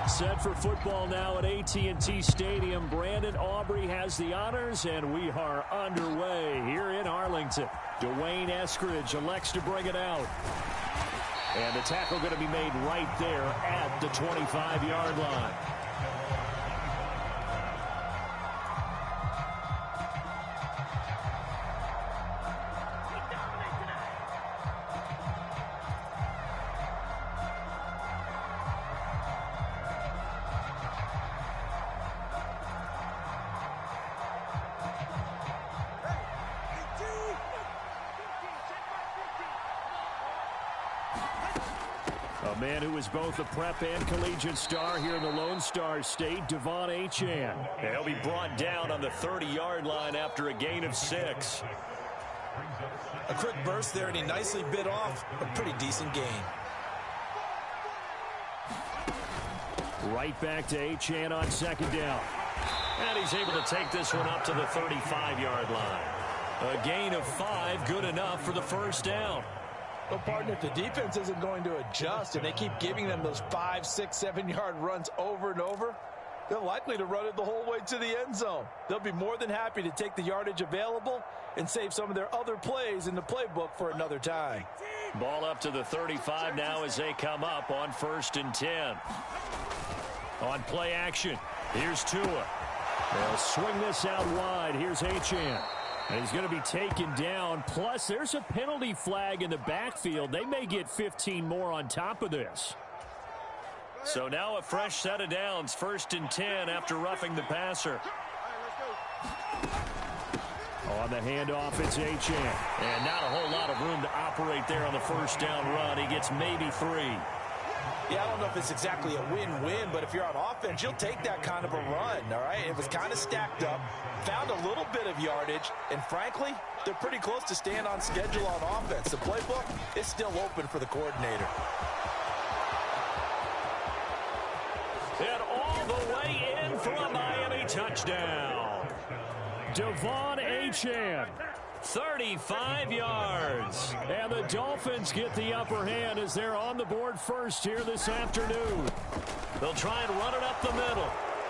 Set for football now at AT&T Stadium. Brandon Aubrey has the honors, and we are underway here in Arlington. Dwayne Eskridge elects to bring it out. And the tackle going to be made right there at the 25-yard line. A man who is both a prep and collegiate star here in the Lone Star State, Devon Achane. He'll be brought down on the 30-yard line after a gain of 6. A quick burst there, and he nicely bit off a pretty decent gain. Right back to Achane on second down. And he's able to take this one up to the 35-yard line. A gain of 5, good enough for the first down. Well, partner, if the defense isn't going to adjust and they keep giving them those 5, 6, 7-yard runs over and over, they're likely to run it the whole way to the end zone. They'll be more than happy to take the yardage available and save some of their other plays in the playbook for another time. Ball up to the 35 now as they come up on 1st and 10. On play action, here's Tua. They'll swing this out wide. Here's Achane. And he's going to be taken down. Plus, there's a penalty flag in the backfield. They may get 15 more on top of this. So now a fresh set of downs. 1st and 10 after roughing the passer. On the handoff, it's Achane. And not a whole lot of room to operate there on the first down run. He gets maybe 3. Yeah, I don't know if it's exactly a win-win, but if you're on offense, you'll take that kind of a run, all right? It was kind of stacked up, found a little bit of yardage, and frankly, they're pretty close to staying on schedule on offense. The playbook is still open for the coordinator. And all the way in for a Miami touchdown. Devon Achane. 35 yards. And the Dolphins get the upper hand as they're on the board first here this afternoon. They'll try and run it up the middle.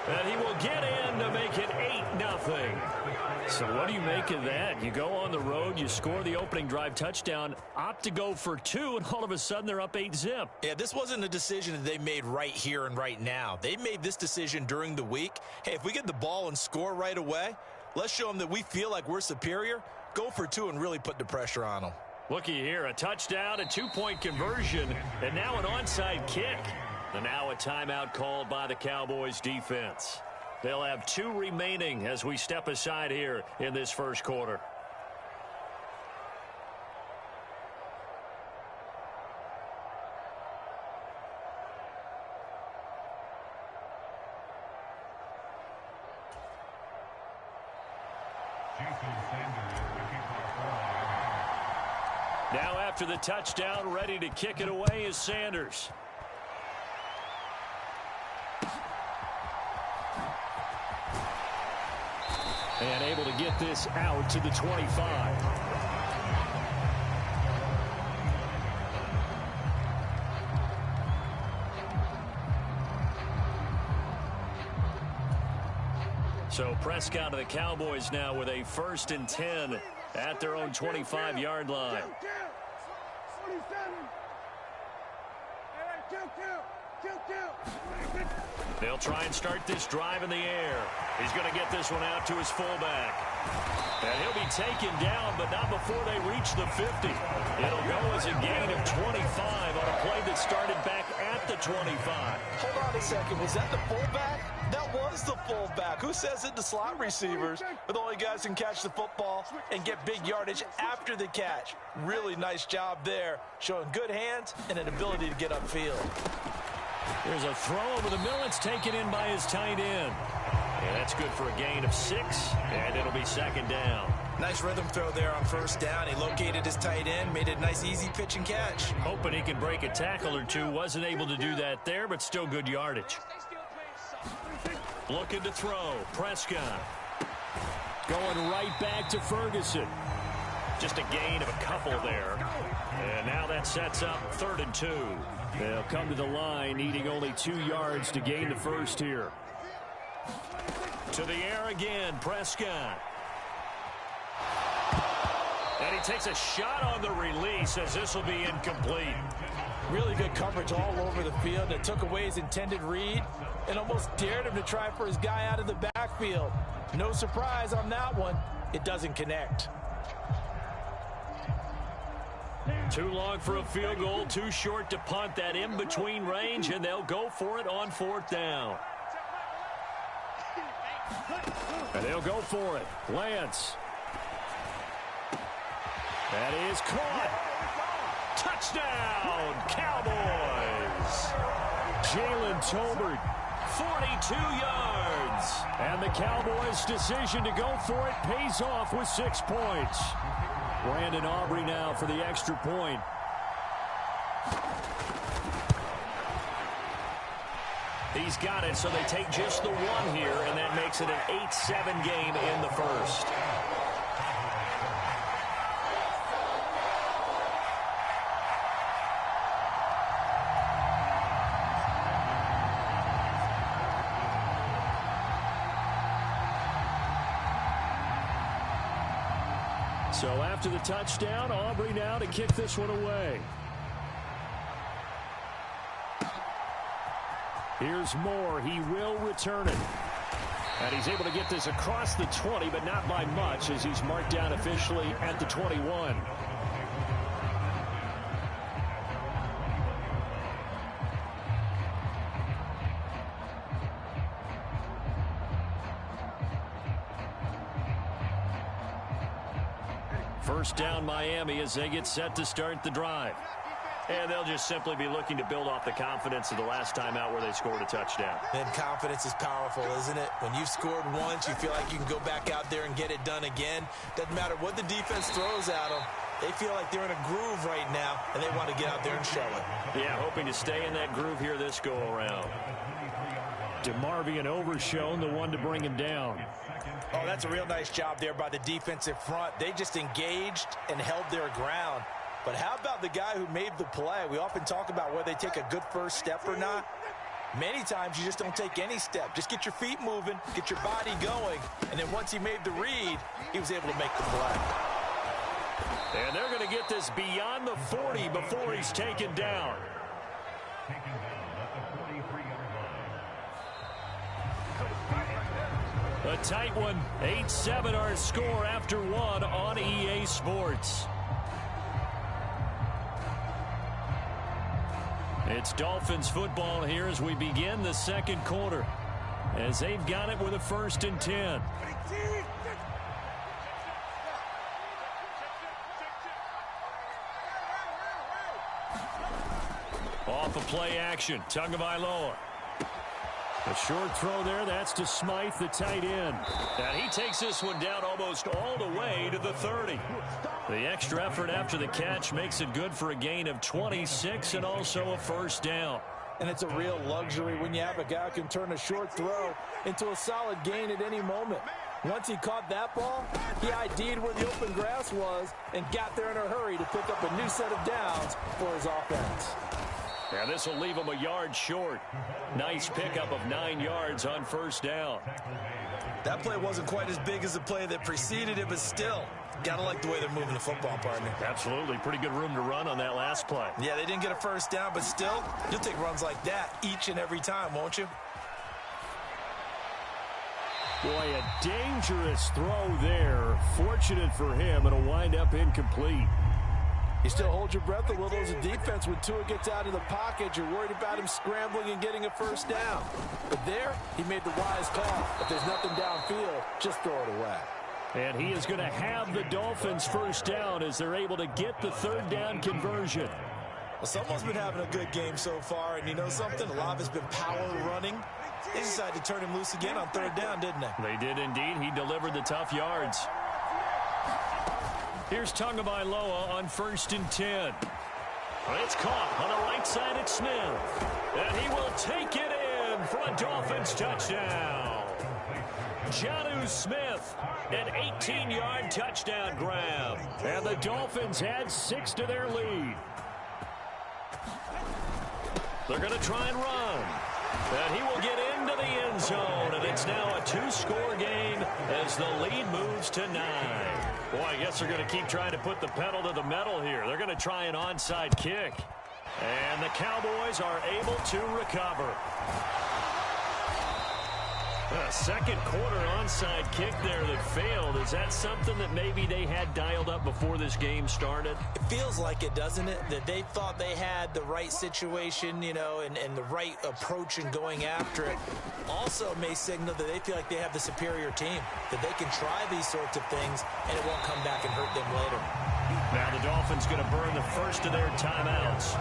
And he will get in to make it 8-0. So what do you make of that? You go on the road, you score the opening drive touchdown, opt to go for 2, and all of a sudden they're up 8-zip. Yeah, this wasn't a decision that they made right here and right now. They made this decision during the week. Hey, if we get the ball and score right away, let's show them that we feel like we're superior. Go for 2 and really put the pressure on them. Looky here, a touchdown, a 2-point conversion, and now an onside kick. And now a timeout called by the Cowboys defense. They'll have 2 remaining as we step aside here in this first quarter. Now after the touchdown, ready to kick it away is Sanders. And able to get this out to the 25. So Prescott to the Cowboys now with a 1st and 10 at their own 25-yard line. They'll try and start this drive in the air. He's going to get this one out to his fullback. And he'll be taken down, but not before they reach the 50. It'll go as a gain of 25 on a play that started back at the 25. Hold on a second. Was that the fullback? That was the fullback. Who says it? The slot receivers are the only guys who can catch the football and get big yardage after the catch. Really nice job there, showing good hands and an ability to get upfield. There's a throw over the middle. It's taken in by his tight end. And that's good for a gain of 6, and it'll be 2nd down. Nice rhythm throw there on 1st down. He located his tight end, made it a nice, easy pitch and catch. Hoping he can break a tackle or 2. Wasn't able to do that there, but still good yardage. Looking to throw. Prescott. Going right back to Ferguson. Just a gain of a couple there. And now that sets up 3rd and 2. They'll come to the line needing only 2 yards to gain the first here. To the air again, Prescott. And he takes a shot on the release as this will be incomplete. Really good coverage all over the field. It took away his intended read and almost dared him to try for his guy out of the backfield. No surprise on that one. It doesn't connect. Too long for a field goal, too short to punt. That in-between range, and they'll go for it on 4th down. And they'll go for it. Lance. That is caught. Touchdown, Cowboys. Jalen Tolbert, 42 yards. And the Cowboys' decision to go for it pays off with 6 points. Brandon Aubrey now for the extra point. He's got it, so they take just the 1 here, and that makes it an 8-7 game in the first. So after the touchdown, Aubrey now to kick this one away. Here's Moore. He will return it. And he's able to get this across the 20, but not by much as he's marked down officially at the 21. First down Miami as they get set to start the drive. And they'll just simply be looking to build off the confidence of the last time out where they scored a touchdown. And confidence is powerful, isn't it? When you've scored once, you feel like you can go back out there and get it done again. Doesn't matter what the defense throws at them. They feel like they're in a groove right now, and they want to get out there and show it. Yeah, hoping to stay in that groove here this go-around. DeMarvion Overshown, the one to bring him down. Oh, that's a real nice job there by the defensive front. They just engaged and held their ground. But how about the guy who made the play? We often talk about whether they take a good first step or not. Many times you just don't take any step. Just get your feet moving, get your body going, and then once he made the read, he was able to make the play. And they're going to get this beyond the 40 before he's taken down. A tight one, 8-7 our score after 1 on EA Sports. It's Dolphins football here as we begin the second quarter. As they've got it with a 1st and 10. Off of play action, Tagovailoa. A short throw there, that's to Smythe, the tight end. And he takes this one down almost all the way to the 30. The extra effort after the catch makes it good for a gain of 26 and also a 1st down. And it's a real luxury when you have a guy who can turn a short throw into a solid gain at any moment. Once he caught that ball, he ID'd where the open grass was and got there in a hurry to pick up a new set of downs for his offense. And this will leave him a yard short. Nice pickup of 9 yards on 1st down. That play wasn't quite as big as the play that preceded it, but still, gotta like the way they're moving the football, partner. Absolutely. Pretty good room to run on that last play. Yeah, they didn't get a 1st down, but still, you'll take runs like that each and every time, won't you? Boy, a dangerous throw there. Fortunate for him, it'll wind up incomplete. You still hold your breath a little as a defense when Tua gets out of the pocket. You're worried about him scrambling and getting a 1st down. But there, he made the wise call. If there's nothing downfield, just throw it away. And he is going to have the Dolphins 1st down as they're able to get the 3rd down conversion. Well, someone's been having a good game so far, and you know something? A lot of it's been power running. They decided to turn him loose again on 3rd down, didn't they? They did indeed. He delivered the tough yards. Here's Tagovailoa on 1st and 10. It's caught on the right side at Smith. And he will take it in for a Dolphins touchdown. Jonnu Smith Smith. An 18-yard touchdown grab. And the Dolphins add 6 to their lead. They're going to try and run. And he will get into the end zone. And it's now a 2-score game as the lead moves to 9. Boy, I guess they're going to keep trying to put the pedal to the metal here. They're going to try an onside kick. And the Cowboys are able to recover. A second quarter onside kick there that failed. Is that something that maybe they had dialed up before this game started? It feels like it, doesn't it? That they thought they had the right situation, you know, and the right approach in going after it. Also may signal that they feel like they have the superior team, that they can try these sorts of things and it won't come back and hurt them later. Now the Dolphins going to burn the first of their timeouts.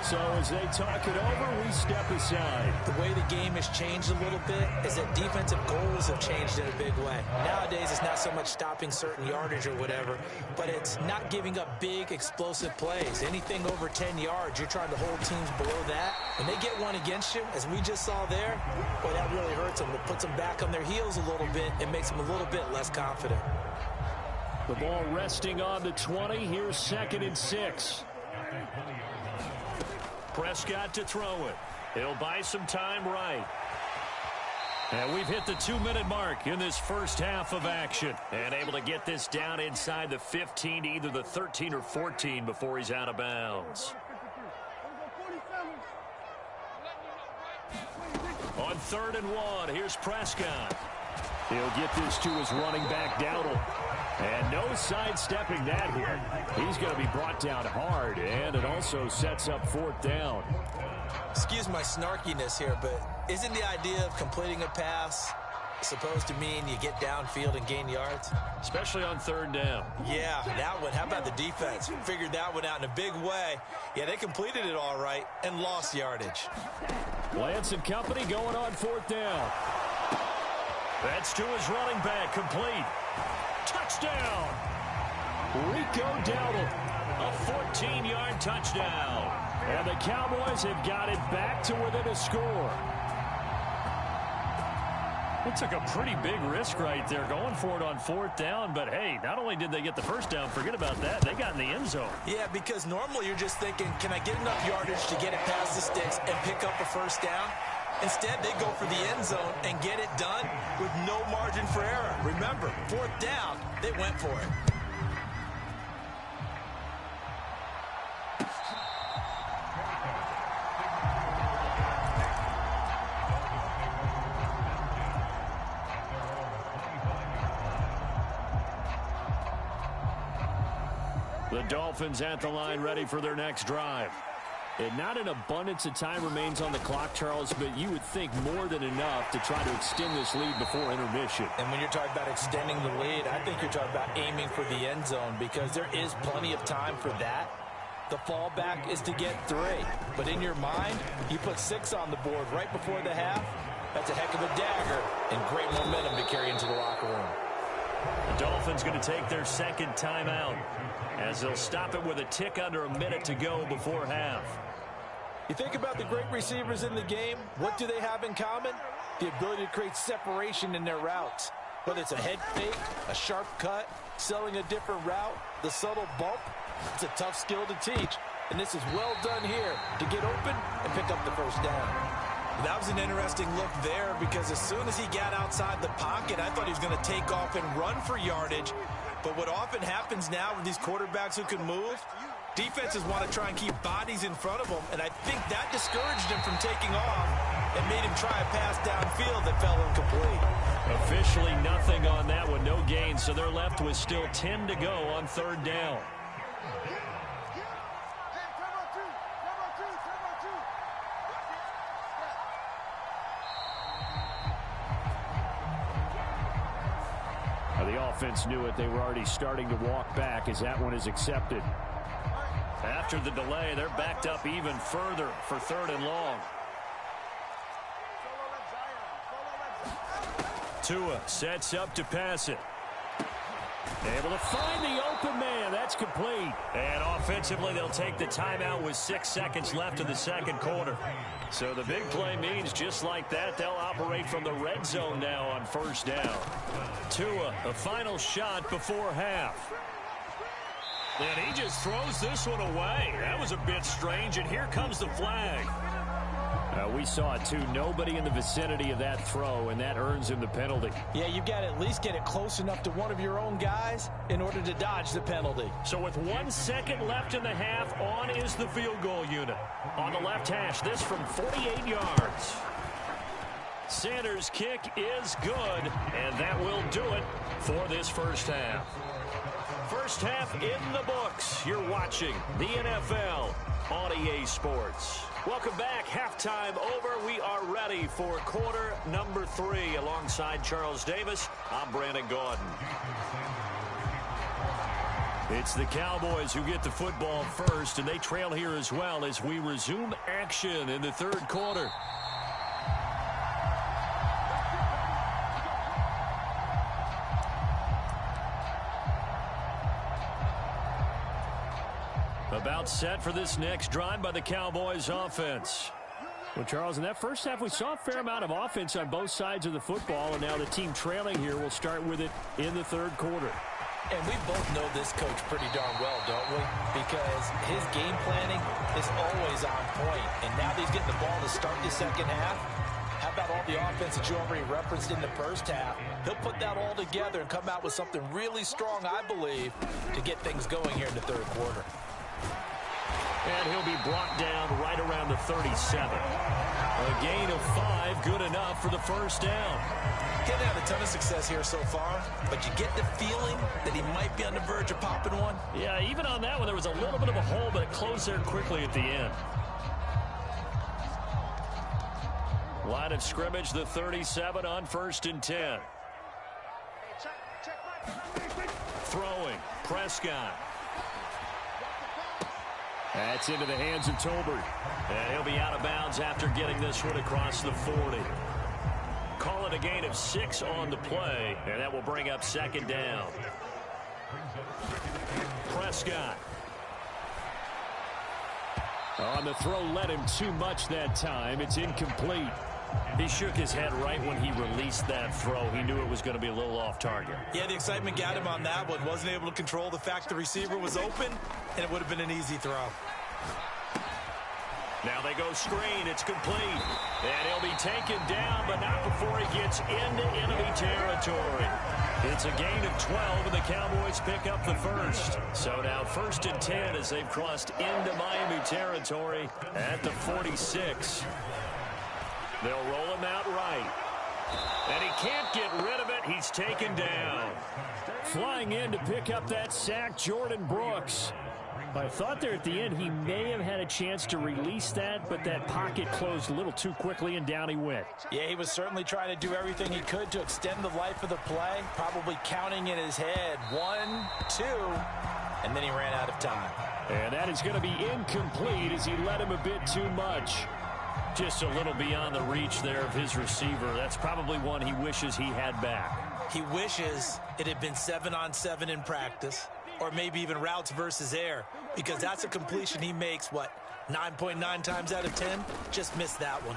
So as they talk it over, we step aside. The way the game has changed a little bit is that defensive goals have changed in a big way. Nowadays, it's not so much stopping certain yardage or whatever, but it's not giving up big, explosive plays. Anything over 10 yards, you're trying to hold teams below that. When they get one against you, as we just saw there, boy, that really hurts them. It puts them back on their heels a little bit. It makes them a little bit less confident. The ball resting on the 20. Here's 2nd and 6. Prescott to throw it. He'll buy some time right. And we've hit the 2-minute mark in this first half of action. And able to get this down inside the 15 to either the 13 or 14 before he's out of bounds. On 3rd and 1, here's Prescott. He'll get this to his running back, Dowdle. And no sidestepping that here. He's going to be brought down hard, and it also sets up 4th down. Excuse my snarkiness here, but isn't the idea of completing a pass supposed to mean you get downfield and gain yards? Especially on 3rd down. Yeah, that one. How about the defense? Figured that one out in a big way. Yeah, they completed it all right and lost yardage. Lance and company going on 4th down. That's to his running back, complete. Touchdown! Rico Dowdle, a 14-yard touchdown. And the Cowboys have got it back to within a score. It took a pretty big risk right there going for it on 4th down. But, hey, not only did they get the first down, forget about that, they got in the end zone. Yeah, because normally you're just thinking, can I get enough yardage to get it past the sticks and pick up a first down? Instead, they go for the end zone and get it done with no margin for error. Remember, 4th down, they went for it. The Dolphins at the line ready for their next drive. And not an abundance of time remains on the clock, Charles, but you would think more than enough to try to extend this lead before intermission. And when you're talking about extending the lead, I think you're talking about aiming for the end zone because there is plenty of time for that. The fallback is to get 3. But in your mind, you put 6 on the board right before the half. That's a heck of a dagger and great momentum to carry into the locker room. The Dolphins going to take their 2nd timeout as they'll stop it with a tick under a minute to go before half. You think about the great receivers in the game, what do they have in common? The ability to create separation in their routes. Whether it's a head fake, a sharp cut, selling a different route, the subtle bump, it's a tough skill to teach. And this is well done here to get open and pick up the first down. That was an interesting look there because as soon as he got outside the pocket, I thought he was going to take off and run for yardage. But what often happens now with these quarterbacks who can move, defenses want to try and keep bodies in front of them, and I think that discouraged him from taking off and made him try a pass downfield that fell incomplete. Officially nothing on that one, no gain, so they're left with still 10 to go on 3rd down. The offense knew it. They were already starting to walk back as that one is accepted. After the delay, they're backed up even further for 3rd and long. Tua sets up to pass it. Able to find the open man. That's complete. And offensively, they'll take the timeout with 6 seconds left in the second quarter. So the big play means just like that, they'll operate from the red zone now on first down. Tua, a final shot before half. And he just throws this one away. That was a bit strange, and here comes the flag. We saw it, too. Nobody in the vicinity of that throw, and that earns him the penalty. Yeah, you've got to at least get it close enough to one of your own guys in order to dodge the penalty. So with 1 second left in the half, on is the field goal unit. On the left hash, this from 48 yards. Sanders' kick is good, and that will do it for this first half. First half in the books. You're watching the NFL on EA Sports. Welcome back. Halftime over. We are ready for quarter number 3. Alongside Charles Davis, I'm Brandon Gaudin. It's the Cowboys who get the football first, and they trail here as well as we resume action in the third quarter. About set for this next drive by the Cowboys offense. Well, Charles, in that first half, we saw a fair amount of offense on both sides of the football, and now the team trailing here will start with it in the third quarter. And we both know this coach pretty darn well, don't we? Because his game planning is always on point. And now that he's getting the ball to start the second half, how about all the offense that you already referenced in the first half? He'll put that all together and come out with something really strong, I believe, to get things going here in the third quarter. And he'll be brought down right around the 37. A gain of 5, good enough for the first down. He hasn't had a ton of success here so far, but you get the feeling that he might be on the verge of popping one. Yeah, even on that one, there was a little bit of a hole, but it closed there quickly at the end. Line of scrimmage, the 37 on 1st and 10. Throwing, Prescott. That's into the hands of Tolbert. And he'll be out of bounds after getting this one across the 40. Call it a gain of 6 on the play, and that will bring up second down. Prescott. On the throw, led him too much that time. It's incomplete. He shook his head right when he released that throw. He knew it was going to be a little off target. Yeah, the excitement got him on that one. Wasn't able to control the fact the receiver was open, and it would have been an easy throw. Now they go screen. It's complete. And he'll be taken down, but not before he gets into enemy territory. It's a gain of 12, and the Cowboys pick up the first. So now 1st and 10 as they've crossed into Miami territory at the 46. They'll roll him out right. And he can't get rid of it. He's taken down. Flying in to pick up that sack, Jordan Brooks. I thought there at the end he may have had a chance to release that, but that pocket closed a little too quickly, and down he went. Yeah, he was certainly trying to do everything he could to extend the life of the play, probably counting in his head 1, 2, and then he ran out of time. And that is going to be incomplete as he led him a bit too much. Just a little beyond the reach there of his receiver. That's probably one he wishes he had back. He wishes it had been 7-on-7 in practice, or maybe even routes versus air, because that's a completion he makes, 9.9 times out of 10? Just missed that one.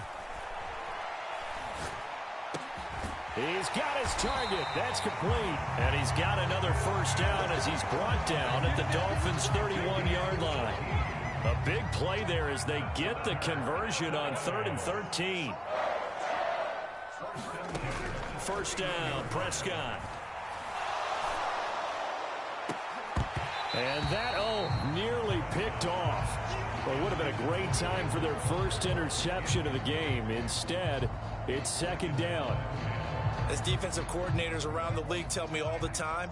He's got his target. That's complete. And he's got another first down as he's brought down at the Dolphins' 31-yard line. A big play there as they get the conversion on 3rd and 13. First down, Prescott. And that, nearly picked off. Well, it would have been a great time for their first interception of the game. Instead, it's 2nd down. As defensive coordinators around the league tell me all the time,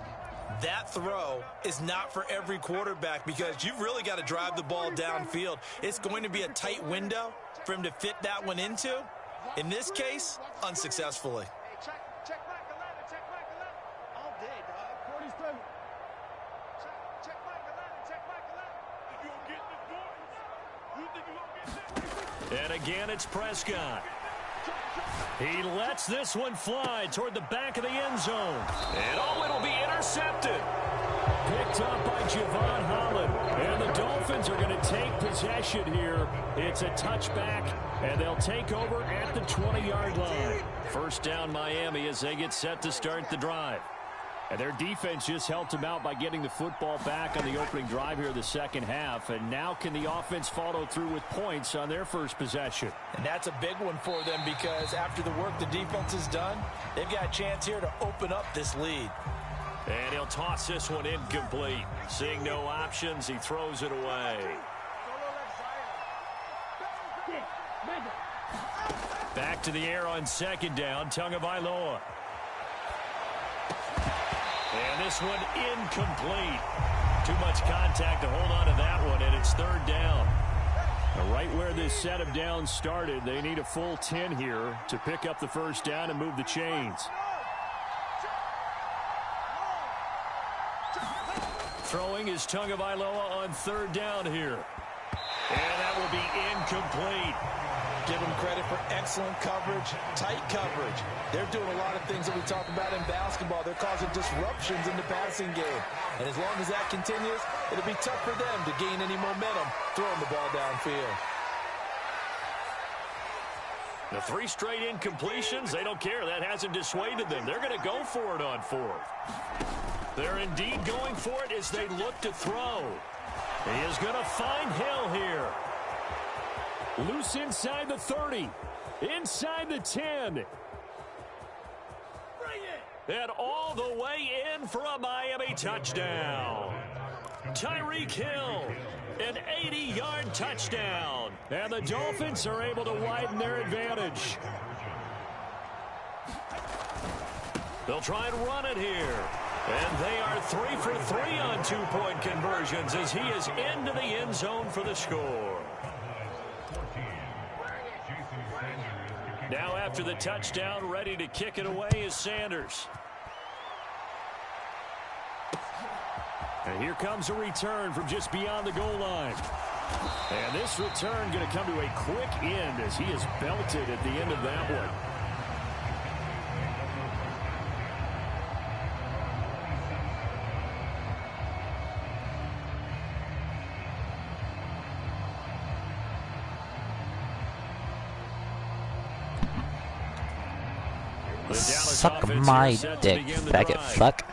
that throw is not for every quarterback because you've really got to drive the ball downfield. It's going to be a tight window for him to fit that one into. In this case, unsuccessfully. And again, it's Prescott. He lets this one fly toward the back of the end zone. And it'll be intercepted. Picked up by Javon Holland. And the Dolphins are going to take possession here. It's a touchback, and they'll take over at the 20-yard line. First down Miami as they get set to start the drive. And their defense just helped them out by getting the football back on the opening drive here the second half. And now can the offense follow through with points on their first possession? And that's a big one for them because after the work the defense has done, they've got a chance here to open up this lead. And he'll toss this one incomplete. Seeing no options, he throws it away. Back to the air on second down, Tagovailoa. And this one incomplete. Too much contact to hold on to that one, and it's third down. Right where this set of downs started, they need a full 10 here to pick up the first down and move the chains. Throwing is Tagovailoa on third down here. And that will be incomplete. Give them credit for excellent coverage, tight coverage. They're doing a lot of things that we talk about in basketball. They're causing disruptions in the passing game. And as long as that continues, it'll be tough for them to gain any momentum throwing the ball downfield. The 3 straight incompletions, they don't care. That hasn't dissuaded them. They're going to go for it on fourth. They're indeed going for it as they look to throw. He is going to find Hill here. Loose inside the 30. Inside the 10. And all the way in for a Miami touchdown. Tyreek Hill, an 80-yard touchdown. And the Dolphins are able to widen their advantage. They'll try and run it here. And they are 3 for 3 on 2-point conversions as he is into the end zone for the score. Now after the touchdown, ready to kick it away is Sanders. And here comes a return from just beyond the goal line. And this return going to come to a quick end as he is belted at the end of that one. Suck my dick, faggot fuck.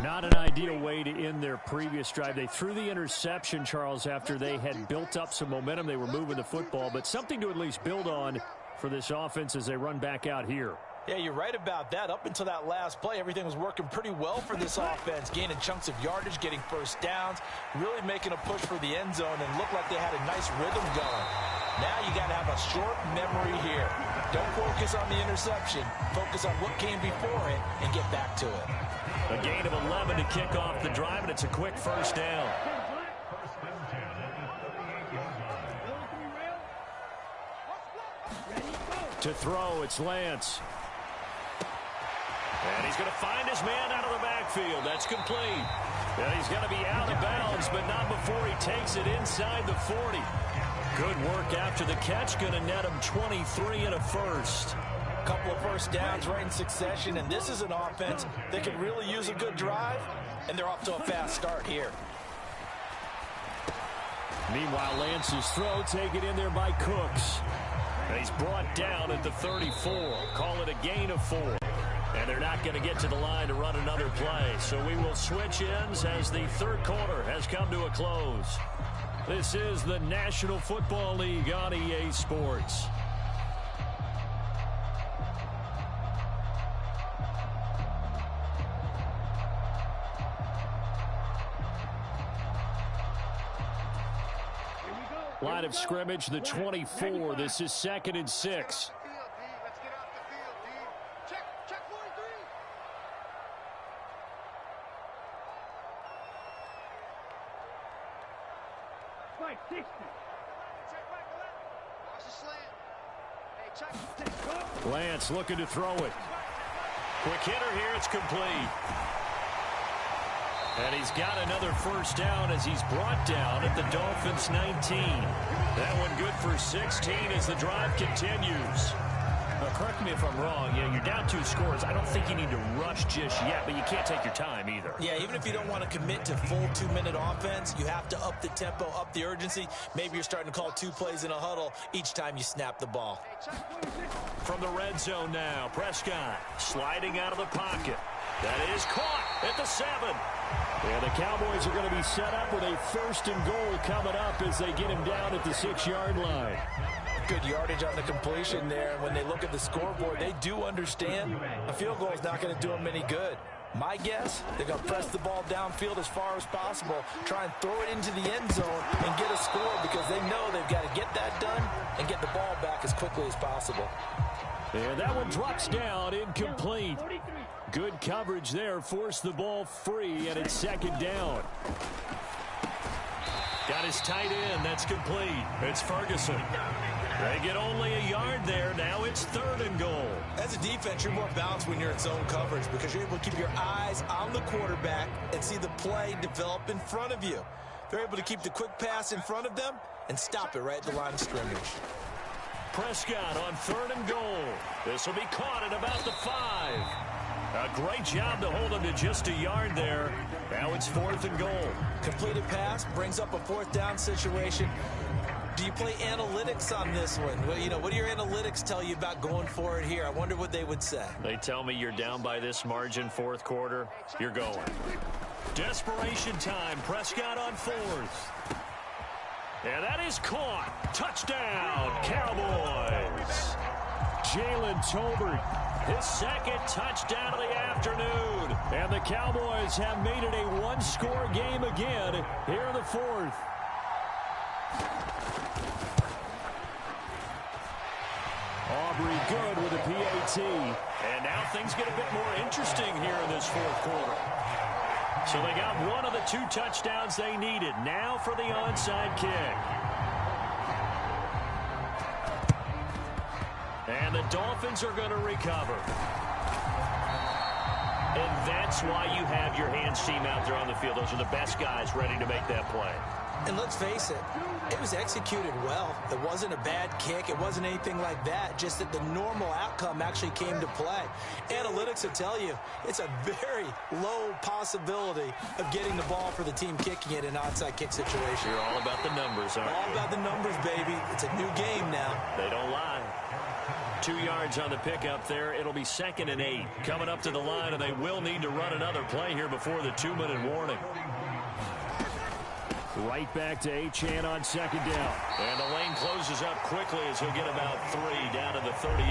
Not an ideal way to end their previous drive. They threw the interception, Charles, after they had built up some momentum. They were moving the football, but something to at least build on for this offense as they run back out here. Yeah, you're right about that. Up until that last play, everything was working pretty well for this offense, gaining chunks of yardage, getting first downs, really making a push for the end zone, and looked like they had a nice rhythm going. Now you got to have a short memory here. Don't focus on the interception. Focus on what came before it and get back to it. A gain of 11 to kick off the drive, and it's a quick first down. To throw, it's Lance. And he's going to find his man out of the backfield. That's complete. And he's going to be out of bounds, but not before he takes it inside the 40. Good work after the catch. Going to net him 23 and a first. A couple of first downs right in succession, and this is an offense that could really use a good drive, and they're off to a fast start here. Meanwhile, Lance's throw taken in there by Cooks. And he's brought down at the 34. Call it a gain of 4. And they're not going to get to the line to run another play. So we will switch ends as the third quarter has come to a close. This is the National Football League on EA Sports. Line of scrimmage, the 24. This is 2nd and 6. Lance looking to throw it. Quick hitter here, it's complete. And he's got another first down as he's brought down at the Dolphins' 19. That one good for 16 as the drive continues. Correct me if I'm wrong. Yeah, you're down 2 scores. I don't think you need to rush just yet, but you can't take your time either. Yeah, even if you don't want to commit to full 2-minute offense, you have to up the tempo, up the urgency. Maybe you're starting to call 2 plays in a huddle each time you snap the ball. From the red zone now, Prescott sliding out of the pocket. That is caught at the 7. And the Cowboys are going to be set up with a 1st and goal coming up as they get him down at the 6-yard line. Good yardage on the completion there. And when they look at the scoreboard, they do understand a field goal is not going to do them any good. My guess, they're going to press the ball downfield as far as possible, try and throw it into the end zone and get a score because they know they've got to get that done and get the ball back as quickly as possible. And that one drops down, incomplete. Good coverage there, forced the ball free, and it's 2nd down. Got his tight end, that's complete. It's Ferguson. They get only a yard there. Now it's 3rd and goal. As a defense, you're more balanced when you're in zone coverage because you're able to keep your eyes on the quarterback and see the play develop in front of you. They're able to keep the quick pass in front of them and stop it right at the line of scrimmage. Prescott on 3rd and goal. This will be caught at about the 5. A great job to hold him to just a yard there. Now it's 4th and goal. Completed pass brings up a 4th down situation. Do you play analytics on this one? Well, what do your analytics tell you about going for it here? I wonder what they would say. They tell me you're down by this margin, 4th quarter. You're going. Desperation time. Prescott on 4th. And that is caught. Touchdown, Cowboys. Jalen Tolbert, his 2nd touchdown of the afternoon. And the Cowboys have made it a 1-score game again here in the 4th. Aubrey good with a PAT. And now things get a bit more interesting here in this 4th quarter. So they got one of the 2 touchdowns they needed. Now for the onside kick. And the Dolphins are going to recover. And that's why you have your hands team out there on the field. Those are the best guys ready to make that play. And let's face it was executed well. It wasn't a bad kick. It wasn't anything like that. Just that the normal outcome actually came to play. Analytics will tell you it's a very low possibility of getting the ball for the team kicking it in an onside kick situation. You're all about the numbers, aren't you? All about the numbers, baby. It's a new game now. They don't lie. 2 yards on the pickup there. It'll be 2nd and 8. Coming up to the line, and they will need to run another play here before the 2-minute warning. Right back to Achane on 2nd down. And the lane closes up quickly as he'll get about 3 down to the 38.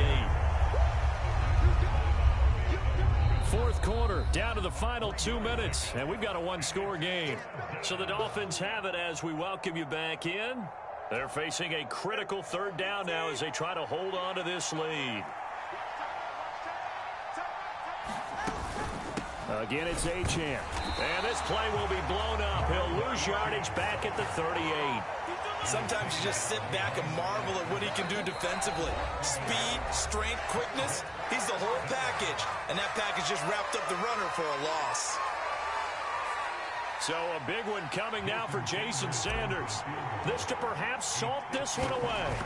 4th quarter, down to the final 2 minutes, and we've got a 1-score game. So the Dolphins have it as we welcome you back in. They're facing a critical 3rd down now as they try to hold on to this lead. Again, it's Achane. And this play will be blown up. He'll lose yardage back at the 38. Sometimes you just sit back and marvel at what he can do defensively. Speed, strength, quickness. He's the whole package. And that package just wrapped up the runner for a loss. So a big one coming now for Jason Sanders. This to perhaps salt this one away.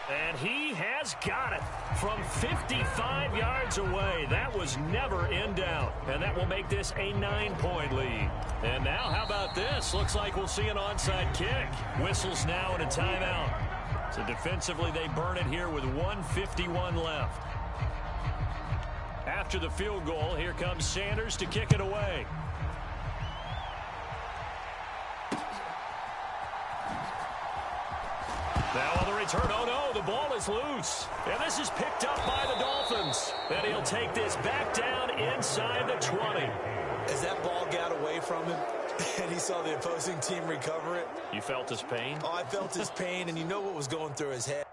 And he has got it from 55 yards away. That was never in doubt. And that will make this a 9-point lead. And now how about this? Looks like we'll see an onside kick. Whistles now and a timeout. So defensively they burn it here with 1:51 left. After the field goal, here comes Sanders to kick it away. Now on the return, oh no, the ball is loose. And this is picked up by the Dolphins. And he'll take this back down inside the 20. As that ball got away from him and he saw the opposing team recover it. You felt his pain? Oh, I felt his pain, and you know what was going through his head.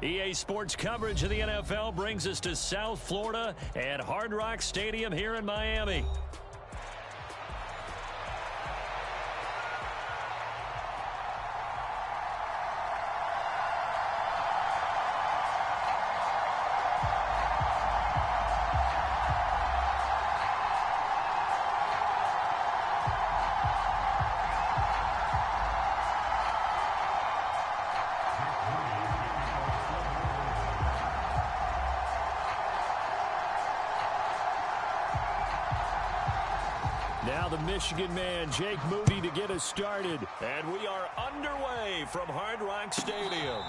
EA Sports coverage of the NFL brings us to South Florida at Hard Rock Stadium here in Miami. Now the Michigan man, Jake Moody, to get us started. And we are underway from Hard Rock Stadium.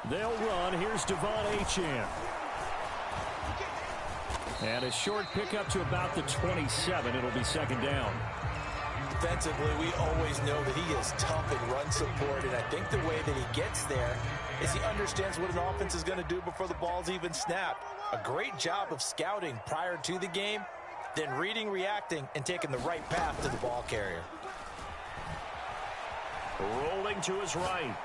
They'll run. Here's Devon Achane. And a short pickup to about the 27. It'll be second down. Defensively, we always know that he is tough in run support, and I think the way that he gets there is he understands what an offense is going to do before the ball's even snapped. A great job of scouting prior to the game, then reading, reacting, and taking the right path to the ball carrier. Rolling to his right.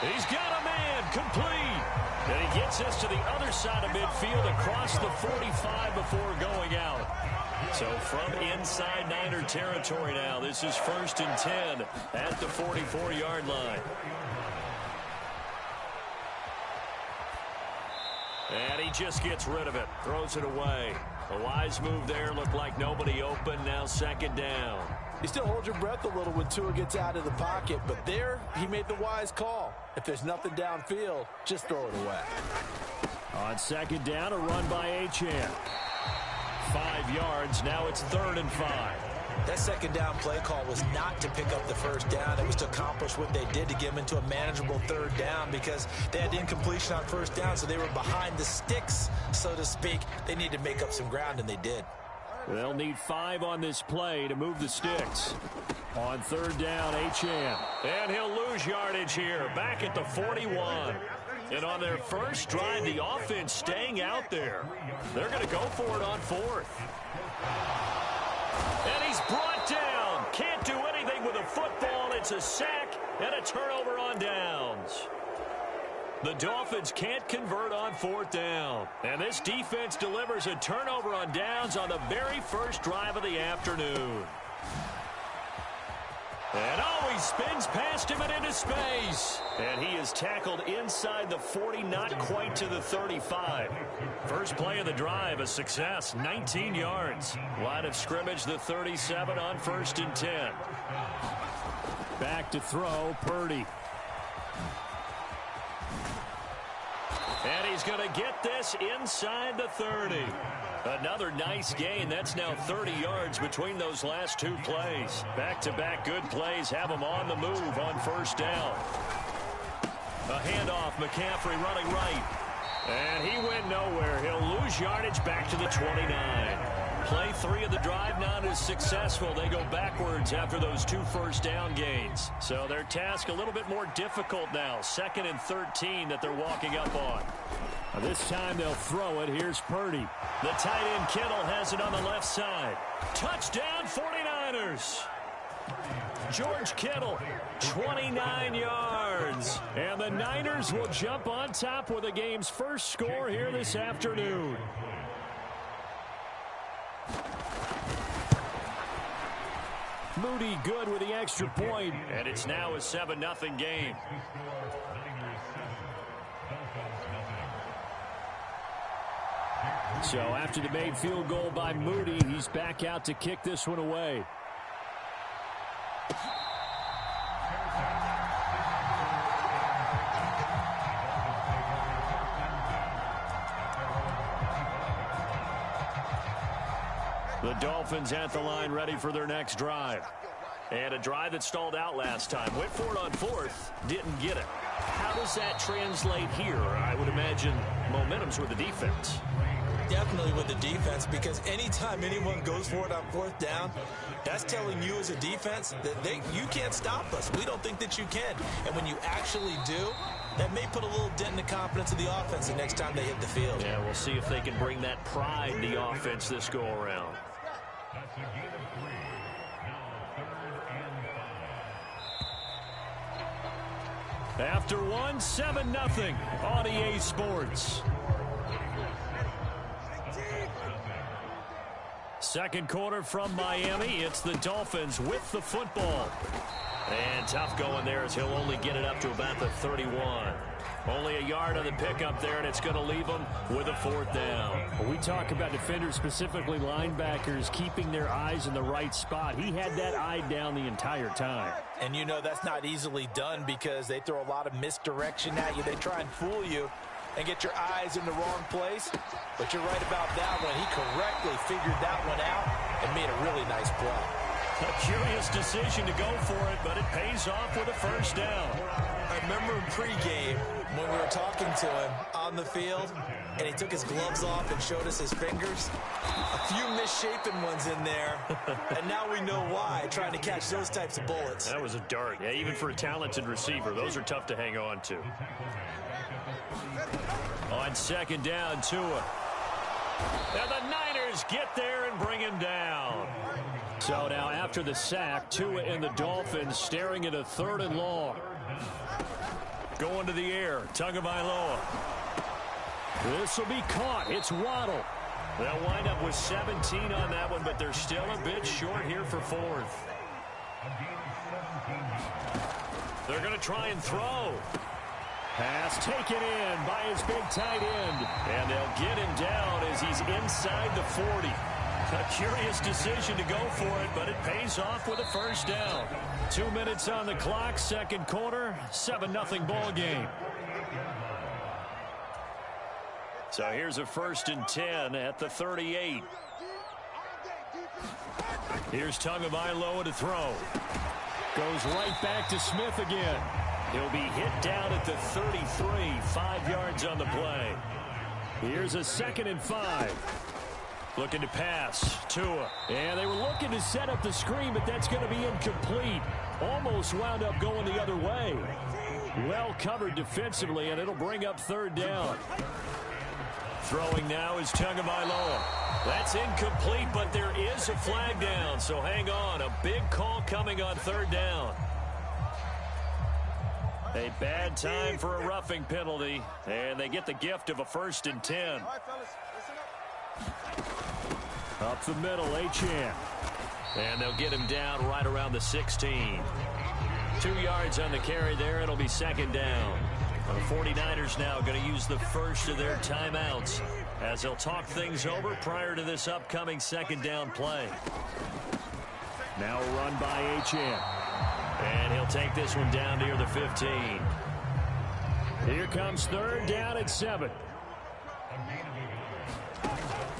He's got a man, complete. And he gets us to the other side of midfield across the 45 before going out. So from inside Niner territory now, this is 1st and 10 at the 44-yard line. And he just gets rid of it, throws it away. A wise move there, looked like nobody open, now second down. You still hold your breath a little when Tua gets out of the pocket, but there he made the wise call. If there's nothing downfield, just throw it away. On second down, a run by Achane. 5 yards, now it's 3rd and 5. That second down play call was not to pick up the first down. It was to accomplish what they did to get them into a manageable 3rd down because they had incompletion on 1st down, so they were behind the sticks, so to speak. They needed to make up some ground, and they did. They'll need 5 on this play to move the sticks. On 3rd down, Achane. And he'll lose yardage here, back at the 41. And on their first drive, the offense staying out there. They're going to go for it on 4th. And he's brought down. Can't do anything with a football. It's a sack and a turnover on downs. The Dolphins can't convert on 4th down. And this defense delivers a turnover on downs on the very first drive of the afternoon. And he spins past him and into space. And he is tackled inside the 40, not quite to the 35. First play of the drive, a success, 19 yards. Line of scrimmage, the 37 on 1st and 10. Back to throw, Purdy. And he's going to get this inside the 30. Another nice gain. That's now 30 yards between those last 2 plays. Back-to-back good plays have him on the move on 1st down. A handoff, McCaffrey running right. And he went nowhere. He'll lose yardage back to the 29. Play 3 of the drive not as successful. They go backwards after those 2 first down gains. So their task a little bit more difficult now. 2nd and 13 that they're walking up on. This time they'll throw it. Here's Purdy. The tight end Kittle has it on the left side. Touchdown 49ers. George Kittle, 29 yards. And the Niners will jump on top with the game's first score here this afternoon. Moody good with the extra point. And it's now a 7-0 game. So after the made field goal by Moody, he's back out to kick this one away. The Dolphins at the line ready for their next drive. And a drive that stalled out last time. Went for it on 4th, didn't get it. How does that translate here? I would imagine momentum's with the defense. Definitely with the defense, because anytime anyone goes for it on 4th down, that's telling you as a defense that you can't stop us. We don't think that you can. And when you actually do, That may put a little dent in the confidence of the offense the next time they hit the field. Yeah, we'll see if they can bring that pride in the offense this go-around. That's a gain of 3. Now 3rd and 5. After one, 7-0 on EA Sports. Second quarter from Miami. It's the Dolphins with the football. And tough going there as he'll only get it up to about the 31. Only a yard on the pickup there, and it's going to leave them with a 4th down. Well, we talk about defenders, specifically linebackers, keeping their eyes in the right spot. He had that eye down the entire time. And you know that's not easily done because they throw a lot of misdirection at you. They try and fool you and get your eyes in the wrong place. But you're right about that one. He correctly figured that one out and made a really nice play. A curious decision to go for it, but it pays off with a 1st down. I remember in pregame when we were talking to him on the field, and he took his gloves off and showed us his fingers. A few misshapen ones in there, and now we know why, trying to catch those types of bullets. That was a dart. Yeah, even for a talented receiver, those are tough to hang on to. On 2nd down, Tua. And the Niners get there and bring him down. So now after the sack, Tua and the Dolphins staring at a 3rd and long. Going to the air, Tagovailoa. This will be caught. It's Waddle. They'll wind up with 17 on that one, but they're still a bit short here for 4th. They're going to try and throw. Pass taken in by his big tight end. And they'll get him down as he's inside the 40. A curious decision to go for it, but it pays off with a 1st down. 2 minutes on the clock, 2nd quarter, 7-0 ball game. So here's a 1st and 10 at the 38. Here's Tagovailoa to throw. Goes right back to Smith again. He'll be hit down at the 33, 5 yards on the play. Here's a 2nd and 5. Looking to pass, Tua. And they were looking to set up the screen, but that's going to be incomplete. Almost wound up going the other way. Well covered defensively, and it'll bring up 3rd down. Throwing now is Tagovailoa. That's incomplete, but there is a flag down, so hang on. A big call coming on 3rd down. A bad time for a roughing penalty, and they get the gift of a 1st and 10. Up the middle, Achane. And they'll get him down right around the 16. 2 yards on the carry there. It'll be 2nd down. The 49ers now going to use the first of their timeouts as they'll talk things over prior to this upcoming 2nd down play. Now a run by Achane. And he'll take this one down near the 15. Here comes 3rd down at 7.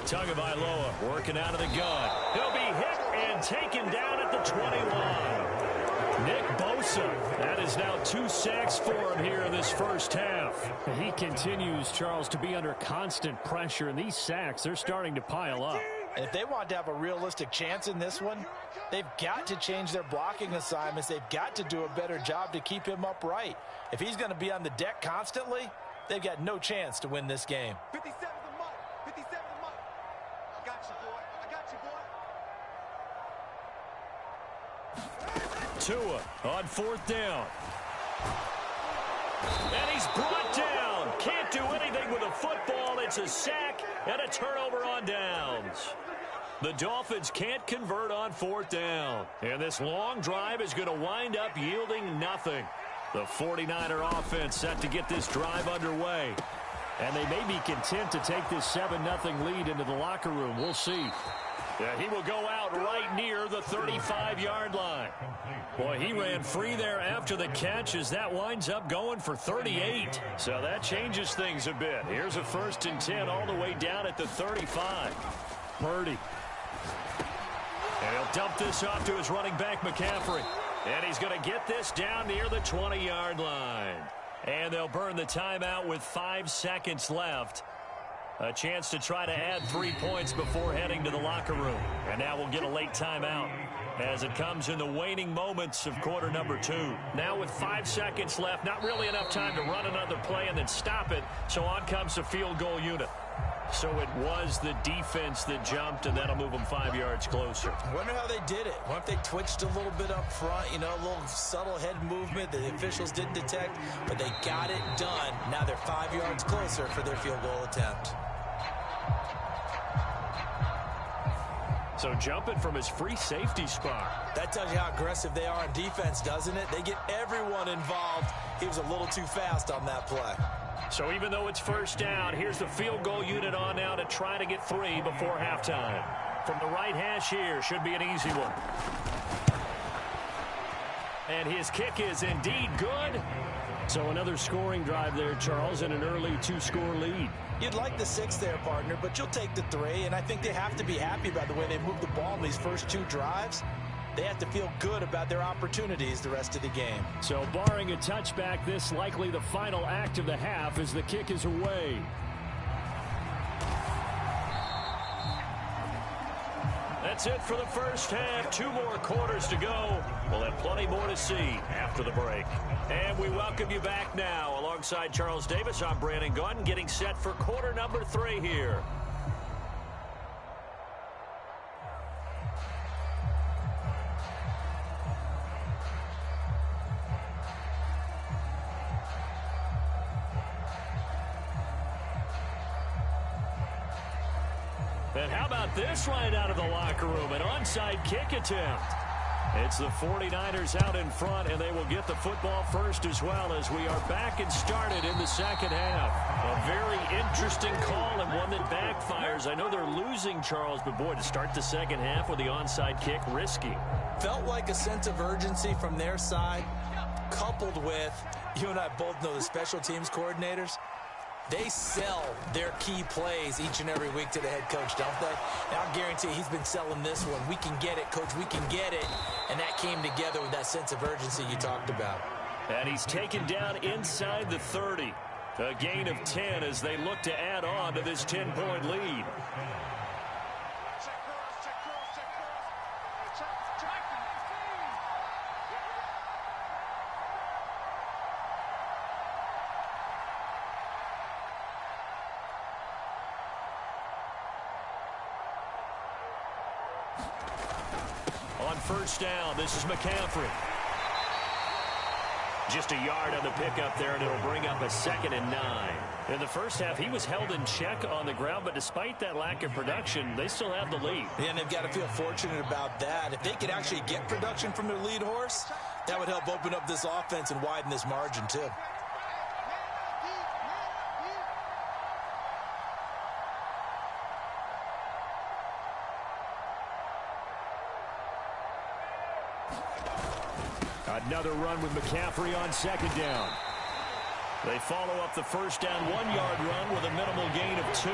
Tagovailoa working out of the gun. He'll be hit and taken down at the 21. Nick Bosa. That is now 2 sacks for him here in this 1st half. He continues, Charles, to be under constant pressure, and these sacks, they're starting to pile up. And if they want to have a realistic chance in this one, they've got to change their blocking assignments. They've got to do a better job to keep him upright. If he's going to be on the deck constantly, they've got no chance to win this game. 57's the mark. 57's the mark. I got you, boy. I got you, boy. Tua on 4th down. And he's brought down. Can't do anything with a football. It's a sack and a turnover on downs. The Dolphins can't convert on 4th down. And this long drive is going to wind up yielding nothing. The 49er offense set to get this drive underway. And they may be content to take this 7-0 lead into the locker room. We'll see. Yeah, he will go out right near the 35-yard line. Boy, he ran free there after the catch as that winds up going for 38. So that changes things a bit. Here's a 1st and 10 all the way down at the 35. Purdy. And he'll dump this off to his running back, McCaffrey. And he's going to get this down near the 20-yard line. And they'll burn the timeout with 5 seconds left. A chance to try to add 3 points before heading to the locker room. And now we'll get a late timeout as it comes in the waning moments of quarter number 2. Now with 5 seconds left, not really enough time to run another play and then stop it. So on comes the field goal unit. So it was the defense that jumped, and that'll move them 5 yards closer. I wonder how they did it. What if they twitched a little bit up front, a little subtle head movement that the officials didn't detect, but they got it done. Now they're 5 yards closer for their field goal attempt. So jumping from his free safety spot. That tells you how aggressive they are on defense, doesn't it? They get everyone involved. He was a little too fast on that play. So even though it's first down, here's the field goal unit on now to try to get 3 before halftime. From the right hash here, should be an easy one. And his kick is indeed good. So another scoring drive there, Charles, and an early 2-score lead. You'd like the 6 there, partner, but you'll take the 3, and I think they have to be happy about the way they moved the ball in these first 2 drives. They have to feel good about their opportunities the rest of the game. So barring a touchback, this likely the final act of the half as the kick is away. That's it for the first half. 2 more quarters to go. We'll have plenty more to see after the break. And we welcome you back now. Alongside Charles Davis, I'm Brandon Gaudin, getting set for quarter number 3 here. And how about this right out of the locker room? An onside kick attempt. It's the 49ers out in front, and they will get the football first as well as we are back and started in the second half. A very interesting call and one that backfires. I know they're losing, Charles, but boy, to start the second half with the onside kick, risky. Felt like a sense of urgency from their side, coupled with, you and I both know the special teams coordinators. They sell their key plays each and every week to the head coach, don't they? And I'll guarantee he's been selling this one. We can get it, coach. We can get it. And that came together with that sense of urgency you talked about. And he's taken down inside the 30. A gain of 10 as they look to add on to this 10-point lead. On first down, this is McCaffrey. Just a yard on the pickup there, and it'll bring up a 2nd and 9. In the first half, he was held in check on the ground, but despite that lack of production, they still have the lead. Yeah, and they've got to feel fortunate about that. If they could actually get production from their lead horse, that would help open up this offense and widen this margin, too. Another run with McCaffrey on 2nd down. They follow up the first down 1-yard run with a minimal gain of 2.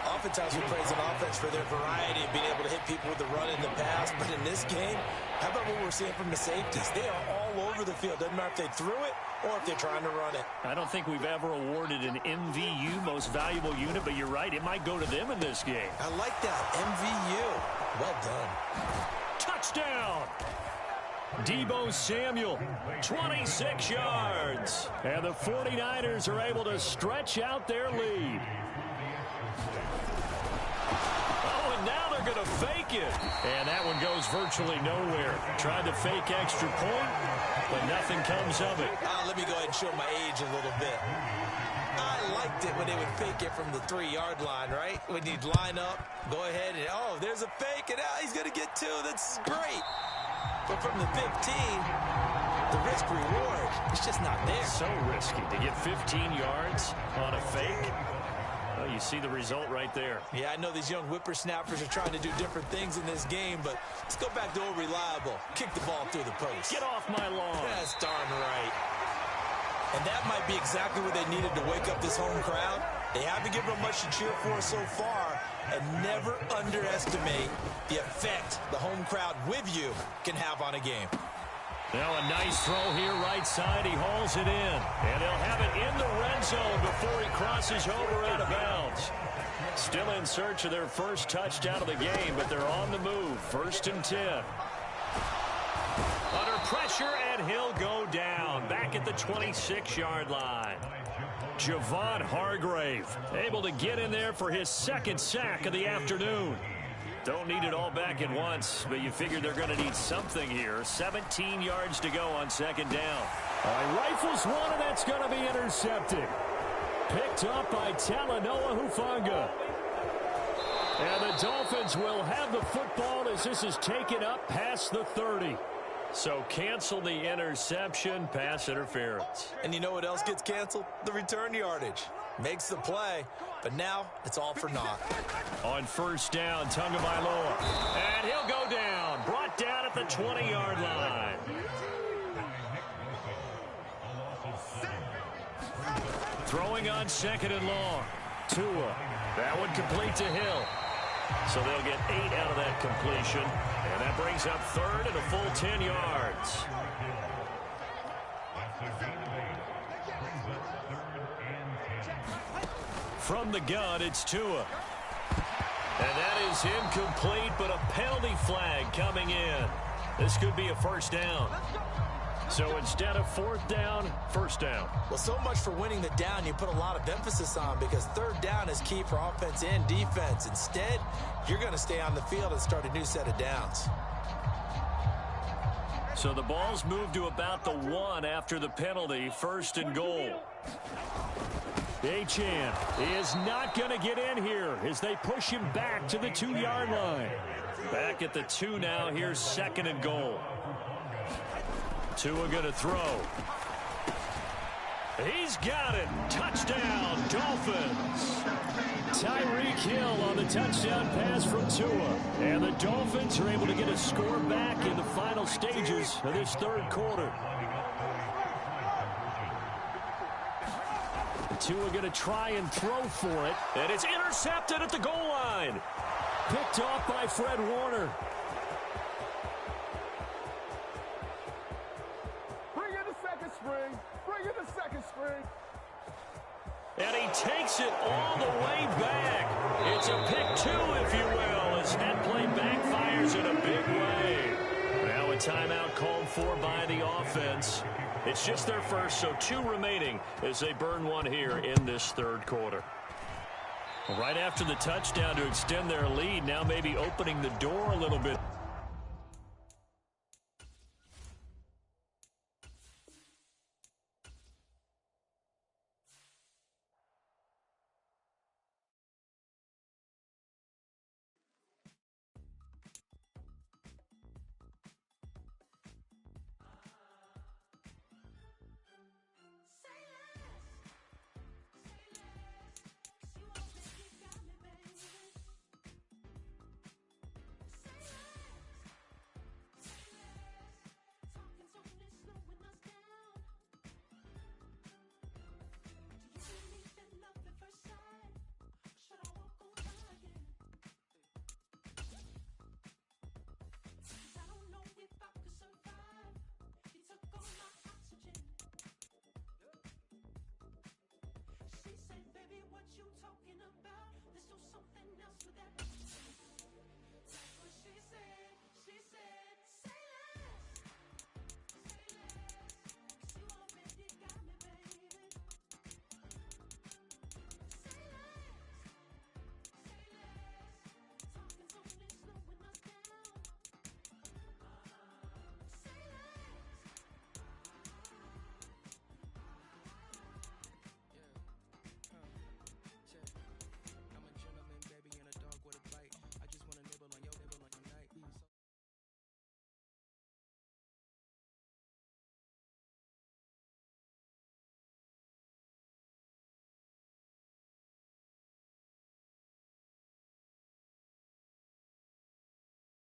Oftentimes we praise an offense for their variety of being able to hit people with the run in the pass. But in this game, how about what we're seeing from the safeties? They are all over the field. Doesn't matter if they threw it or if they're trying to run it. I don't think we've ever awarded an MVU, most valuable unit, but you're right. It might go to them in this game. I like that. MVU. Well done. Touchdown! Deebo Samuel, 26 yards. And the 49ers are able to stretch out their lead. Oh, and now they're going to fake it. And that one goes virtually nowhere. Tried to fake extra point, but nothing comes of it. Let me go ahead and show my age a little bit. I liked it when they would fake it from the 3-yard line, right? When you'd line up, go ahead and, oh, there's a fake, and he's going to get 2. That's great. But from the 15, the risk-reward is just not there. So risky to get 15 yards on a fake. Well, you see the result right there. Yeah, I know these young whippersnappers are trying to do different things in this game, but let's go back to old reliable. Kick the ball through the post. Get off my lawn. That's darn right. And that might be exactly what they needed to wake up this home crowd. They haven't given them much to cheer for so far, and never underestimate the effect the home crowd with you can have on a game. Now a nice throw here right side. He hauls it in. And they'll have it in the red zone before he crosses over out of bounds. Still in search of their first touchdown of the game, but they're on the move. 1st and 10. Under pressure, and he'll go down. Back at the 26-yard line. Javon Hargrave able to get in there for his 2nd sack of the afternoon. Don't need it all back at once, but you figure they're going to need something here. 17 yards to go on 2nd down. All right, rifles one, and that's going to be intercepted. Picked up by Talanoa Hufanga. And the Dolphins will have the football as this is taken up past the 30. So cancel the interception, pass interference. And you know what else gets canceled? The return yardage. Makes the play, but now it's all for naught. On 1st down, Tagovailoa. And he'll go down. Brought down at the 20-yard line. Throwing on 2nd and long. Tua. That one complete to Hill. So they'll get 8 out of that completion. And that brings up 3rd and a full 10 yards. From the gun, it's Tua. And that is incomplete, but a penalty flag coming in. This could be a 1st down. So instead of 4th down, 1st down. Well, so much for winning the down you put a lot of emphasis on, because 3rd down is key for offense and defense. Instead, you're going to stay on the field and start a new set of downs. So the ball's moved to about the 1 after the penalty. 1st and goal. Achane is not going to get in here as they push him back to the 2-yard line. Back at the 2 now. Here's 2nd and goal. Tua going to throw. He's got it. Touchdown, Dolphins. Tyreek Hill on the touchdown pass from Tua. And the Dolphins are able to get a score back in the final stages of this 3rd quarter. Tua going to try and throw for it. And it's intercepted at the goal line. Picked off by Fred Warner. Bring in the 2nd string. Bring in the 2nd string. And he takes it all the way back. It's a pick 2, if you will, as that play backfires in a big way. Now a timeout called for by the offense. It's just their first, so 2 remaining as they burn 1 here in this 3rd quarter. Right after the touchdown to extend their lead, now maybe opening the door a little bit.